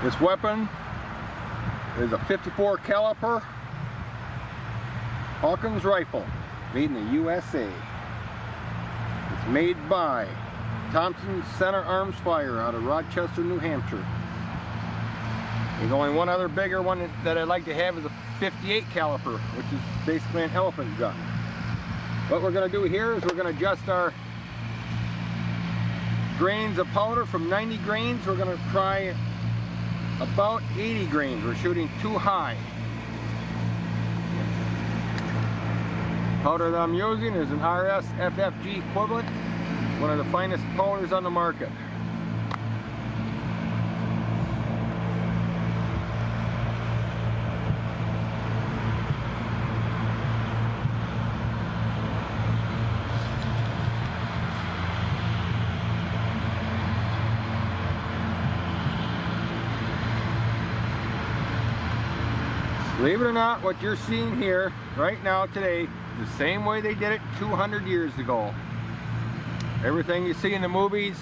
This weapon is a .54 caliber Hawkins rifle, made in the USA. It's made by Thompson Center Arms Fire out of Rochester, New Hampshire. There's only one other bigger one that I'd like to have is a .58 caliber, which is basically an elephant gun. What we're going to do here is we're going to adjust our grains of powder from 90 grains. We're going to try about 80 grains. We're shooting too high. Powder that I'm using is an RS FFG equivalent, one of the finest powders on the market. Believe it or not, what you're seeing here right now today is the same way they did it 200 years ago. Everything you see in the movies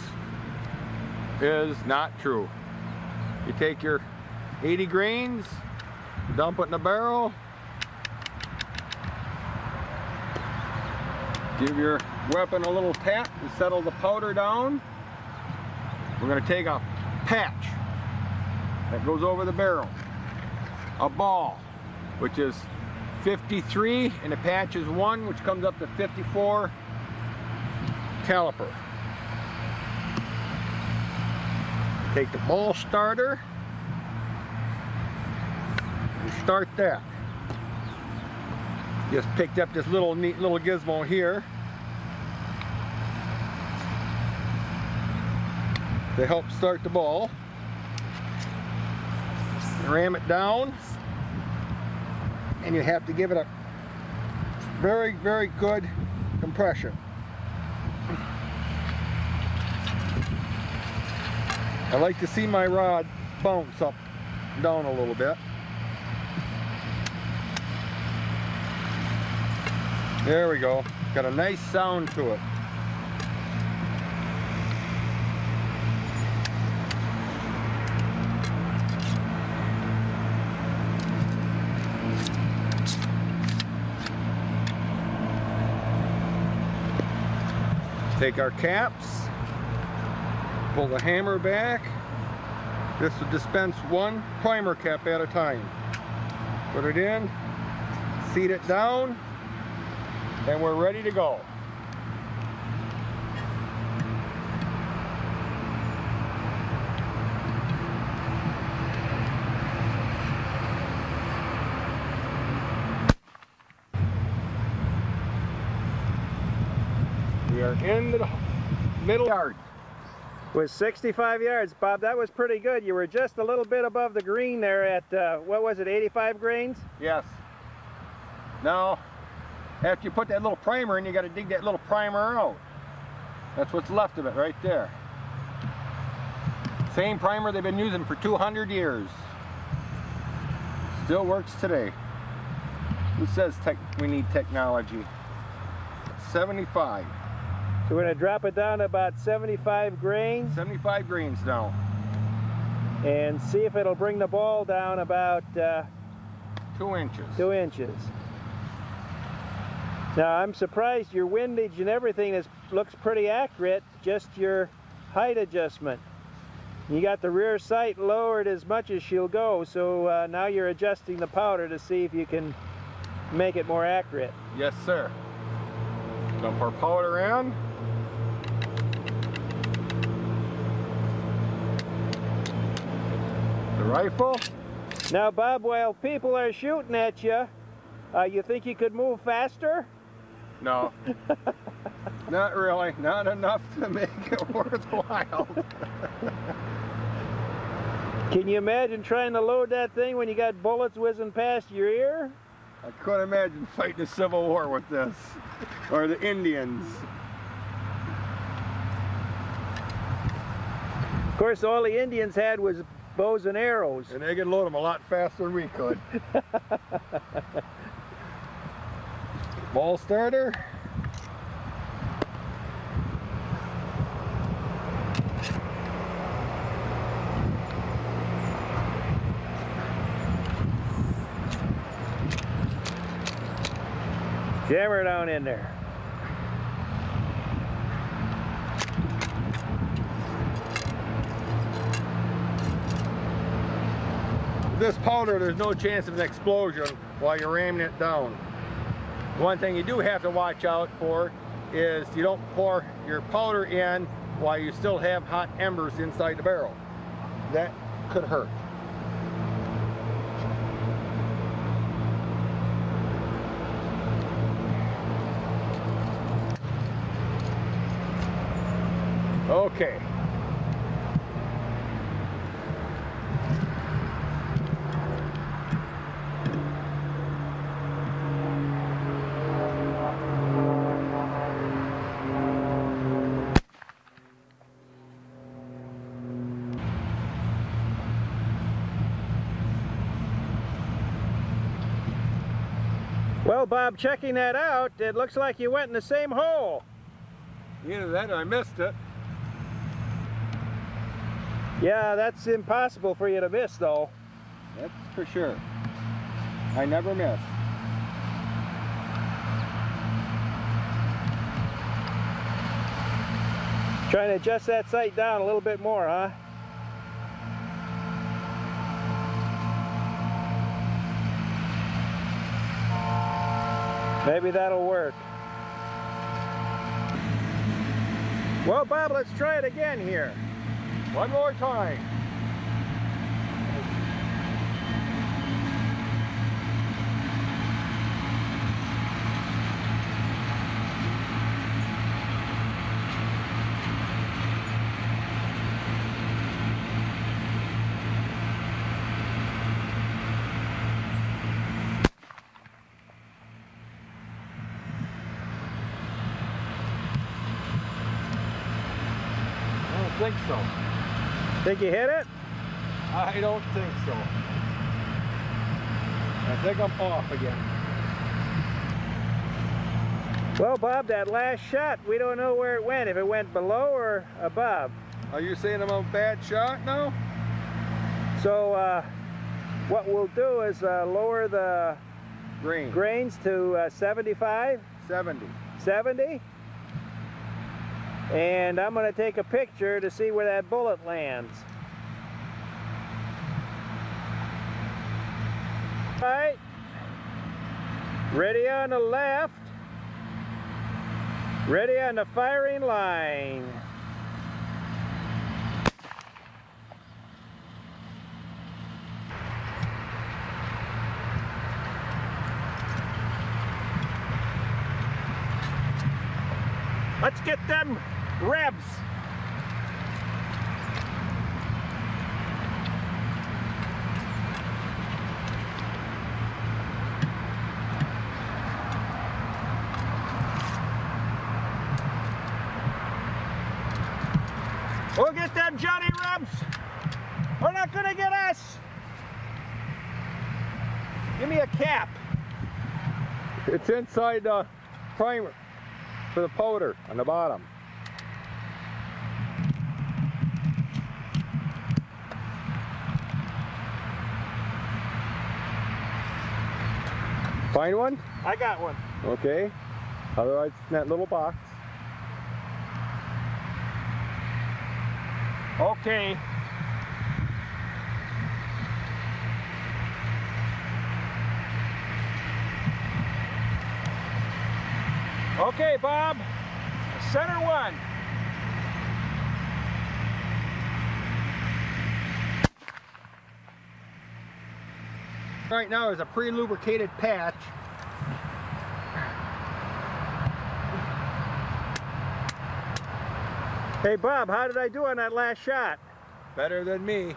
is not true. You take your 80 grains, dump it in a barrel, give your weapon a little tap to settle the powder down. We're going to take a patch that goes over the barrel, a ball, which is 53, and the patch is 1, which comes up to 54 caliper. Take the ball starter and start that. Just picked up this little neat little gizmo here to help start the ball. Ram it down, and you have to give it a very, very good compression. I like to see my rod bounce up, down a little bit. There we go. Got a nice sound to it. Take our caps, pull the hammer back. This will dispense 1 primer cap at a time. Put it in, seat it down, and we're ready to go. We are in the middle yard. With 65 yards, Bob, that was pretty good. You were just a little bit above the green there at, what was it, 85 grains? Yes. Now, after you put that little primer in, you got to dig that little primer out. That's what's left of it right there. Same primer they've been using for 200 years. Still works today. Who says we need technology? 75. So we're going to drop it down to about 75 grains. 75 grains now. And see if it'll bring the ball down about 2 inches. 2 inches. Now I'm surprised your windage and everything looks pretty accurate, just your height adjustment. You got the rear sight lowered as much as she'll go, so now you're adjusting the powder to see if you can make it more accurate. Yes, sir. Dump our powder in. The rifle. Now, Bob, while people are shooting at you, you think you could move faster? No. Not really. Not enough to make it worthwhile. Can you imagine trying to load that thing when you got bullets whizzing past your ear? I couldn't imagine fighting a civil war with this. Or the Indians. Of course, all the Indians had was bows and arrows. And they could load them a lot faster than we could. Ball starter. Jammer down in there. This powder, there's no chance of an explosion while you're ramming it down. One thing you do have to watch out for is you don't pour your powder in while you still have hot embers inside the barrel. That could hurt. Okay. Well, Bob, checking that out, it looks like you went in the same hole. Either that or I missed it. Yeah, that's impossible for you to miss, though. That's for sure. I never miss. Trying to adjust that sight down a little bit more, huh? Maybe that'll work. Well, Bob, let's try it again here. One more time. I don't think so. Think you hit it? I don't think so. I think I'm off again. Well, Bob, that last shot, we don't know where it went, if it went below or above. Are you saying I'm a bad shot now? So what we'll do is lower the grains to 75. 70. 70. And I'm going to take a picture to see where that bullet lands. All right. Ready on the left. Ready on the firing line. Let's get them revs. We'll get them Johnny revs. They're not gonna get us. Give me a cap. It's inside the primer for the powder on the bottom. Find one? I got one. Okay. Otherwise, it's in that little box. Okay. Okay, Bob. Center one. Right now is a pre-lubricated patch. Hey, Bob, how did I do on that last shot? Better than me.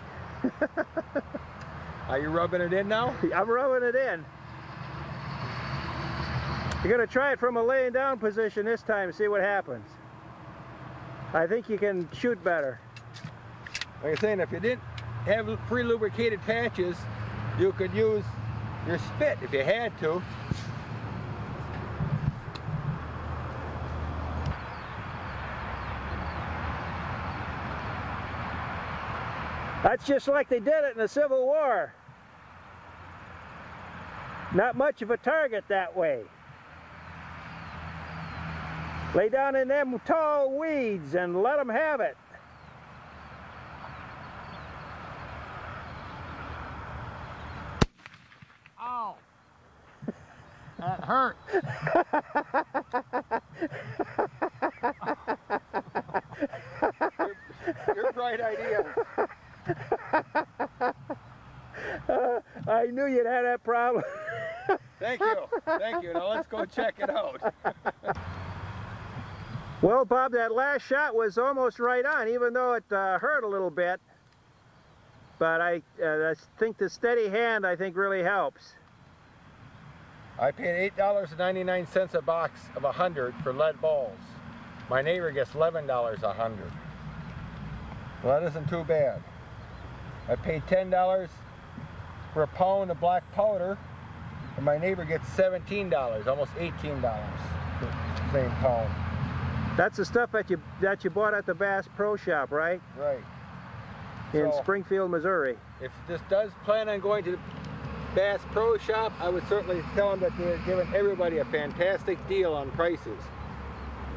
Are you rubbing it in now? I'm rubbing it in. You're going to try it from a laying down position this time and see what happens. I think you can shoot better. Like I'm saying, if you didn't have pre-lubricated patches, you could use your spit if you had to. That's just like they did it in the Civil War. Not much of a target that way. Lay down in them tall weeds and let them have it. Ow! That hurt. Your bright idea. I knew you'd have that problem. Thank you. Thank you. Now let's go check it out. Well, Bob, that last shot was almost right on, even though it hurt a little bit. But I think the steady hand, I think, really helps. I paid $8.99 a box of 100 for lead balls. My neighbor gets $11 a 100. Well, that isn't too bad. I paid $10 for a pound of black powder, and my neighbor gets $17, almost $18 for the same pound. That's the stuff that you bought at the Bass Pro Shop, right? Right. In So, Springfield, Missouri. if this does plan on going to the Bass Pro Shop, I would certainly tell them that they're giving everybody a fantastic deal on prices.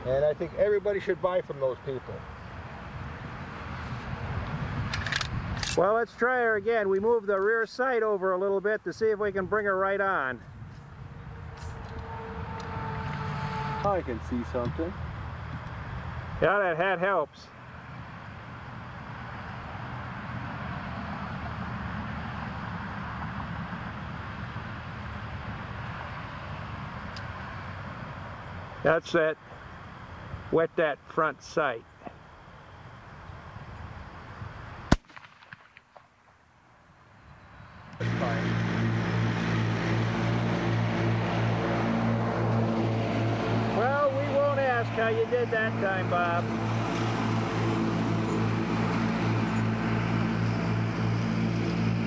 And I think everybody should buy from those people. Well, let's try her again. We move the rear sight over a little bit to see if we can bring her right on. I can see something. Yeah, that hat helps. That's that. Wet that front sight. That's fine. Well, we won't ask how you did that time, Bob.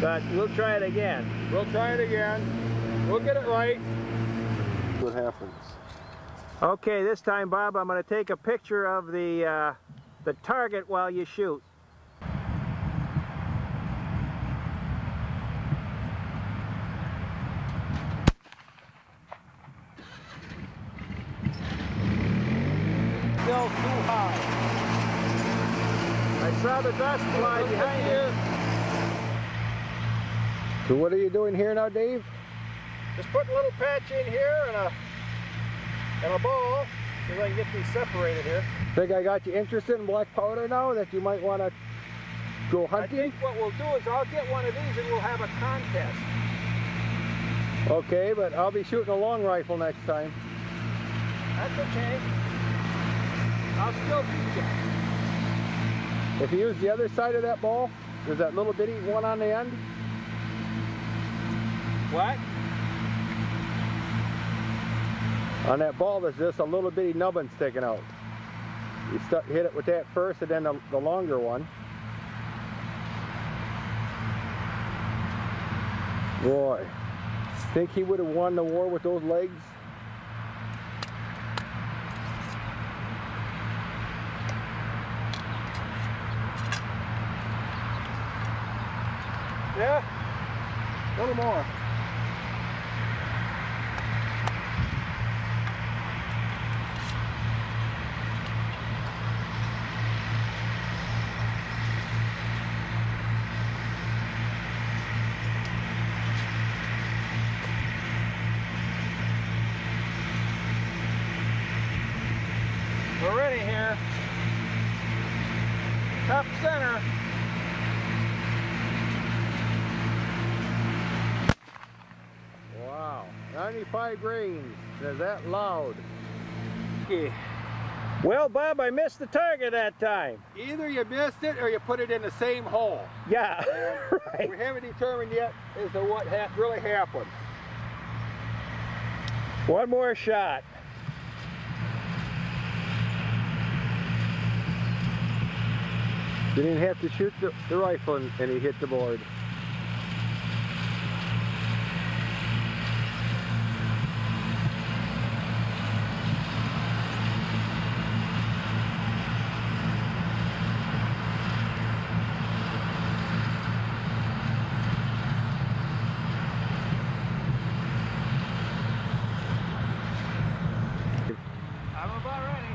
But we'll try it again. We'll try it again. We'll get it right. What happens? Okay, this time, Bob, I'm going to take a picture of the target while you shoot. Still too high. I saw the dust fly behind you. So what are you doing here now, Dave? Just put a little patch in here and a ball, so I can get these separated here. Think I got you interested in black powder now, that you might want to go I hunting? think what we'll do is I'll get one of these and we'll have a contest. Okay, but I'll be shooting a long rifle next time. That's okay. I'll still beat you. If you use the other side of that ball, there's that little bitty one on the end. What? On that ball, there's just a little bitty nubbin sticking out. You hit it with that first, and then the longer one. Boy, think he would have won the war with those legs? Yeah, a little more. We're ready here. Top center. Wow, 95 grains. Is that loud? Okay. Well, Bob, I missed the target that time. Either you missed it or you put it in the same hole. Yeah, right. We haven't determined yet as to what really happened. One more shot. You didn't have to shoot the rifle and he hit the board. I'm about ready.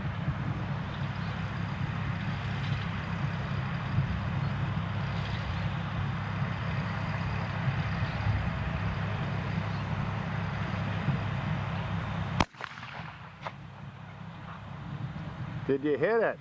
Did you hit it?